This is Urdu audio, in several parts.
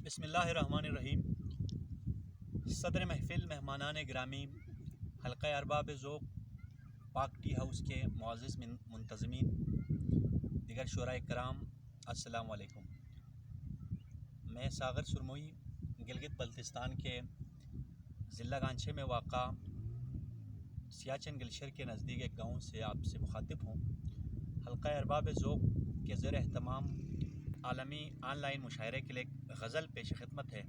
بسم اللہ الرحمن الرحیم۔ صدر محفل، مہمانان گرامی، حلقہ ارباب ذوق، پاک ٹی ہاؤس کے معزز منتظمین، دیگر شعراء کرام، السلام علیکم۔ میں ساغر سرموئی گلگت بلتستان کے ضلع گانچھے میں واقع سیاچن گلشر کے نزدیک ایک گاؤں سے آپ سے مخاطب ہوں۔ حلقہ ارباب ذوق کے زیر اہتمام عالمی آن لائن مشاعرے کے لیے ایک غزل پیش خدمت ہے۔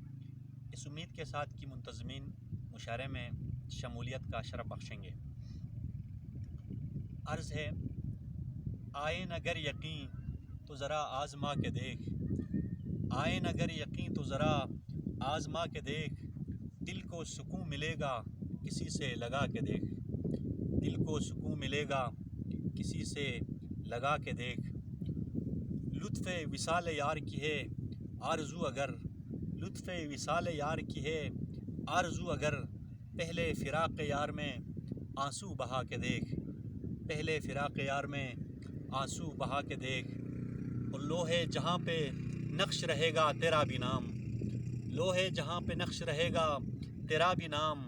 اس امید کے ساتھ کہ منتظمین مشاعرے میں شمولیت کا شرف بخشیں گے۔ عرض ہے: آئے نگر یقین تو ذرا آزما کے دیکھ، آئے نگر یقین تو ذرا آزما کے دیکھ، دل کو سکون ملے گا کسی سے لگا کے دیکھ، دل کو سکون ملے گا کسی سے لگا کے دیکھ۔ لطف وصال یار کی ہے آرزو اگر، لطف وصال یار کی ہے آرزو اگر، پہلے فراق یار میں آنسو بہا کے دیکھ، پہلے فراق یار میں آنسو بہا کے دیکھ۔ اور لوح جہاں پہ نقش رہے گا تیرا بھی نام، لوح جہاں پہ نقش رہے گا تیرا بھی نام،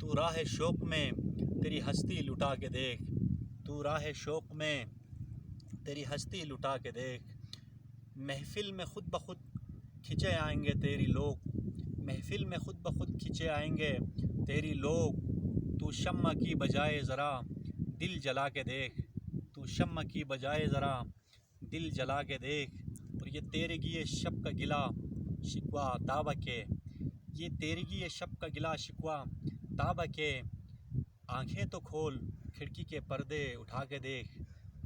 تو راہ شوق میں تیری ہستی لٹا کے دیکھ، تو راہ شوق میں تیری ہستی لٹا کے دیکھ۔ محفل میں خود بخود کھنچے آئیں گے تیری لوگ، محفل میں خود بخود کھنچے آئیں گے تیری لوگ، تو شمع کی بجائے ذرا دل جلا کے دیکھ، تو شمع کی بجائے ذرا دل جلا کے دیکھ۔ اور یہ تیرگی شب کا گلا شکوہ تابہ کے، یہ تیرگی شب کا گلا شکوہ تابہ کے، آنکھیں تو کھول کھڑکی کے پردے اٹھا کے دیکھ،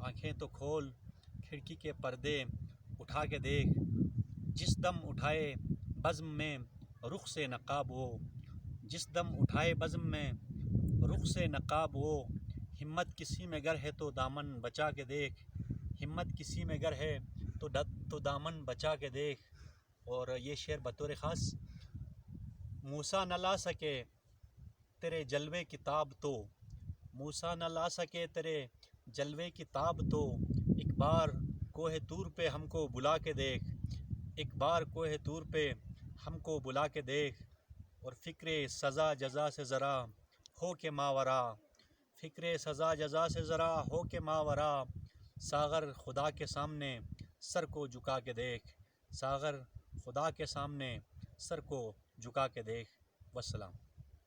آنکھیں تو کھول کھڑکی کے پردے اٹھا کے دیکھ۔ جس دم اٹھائے بزم میں رخ سے نقاب وہ، جس دم اٹھائے بزم میں رخ سے نقاب وہ، ہمت کسی میں گر ہے تو دامن بچا کے دیکھ، ہمت کسی میں گر ہے تو دامن بچا کے دیکھ۔ اور یہ شعر بطور خاص: موسیٰ نہ لا سکے تیرے جلوے کی تاب تو، موسیٰ نہ لا سکے تیرے جلوے کی تاب تو، ایک بار کوہ طور پہ ہم کو بلا کے دیکھ، ایک بار کوہ طور پہ ہم کو بلا کے دیکھ۔ اور فکر سزا جزا سے ذرا ہو کے ماورا، فکر سزا جزا سے ذرا ہو کے ماورا، ساغر خدا کے سامنے سر کو جھکا کے دیکھ، ساغر خدا کے سامنے سر کو جھکا کے دیکھ۔ والسلام۔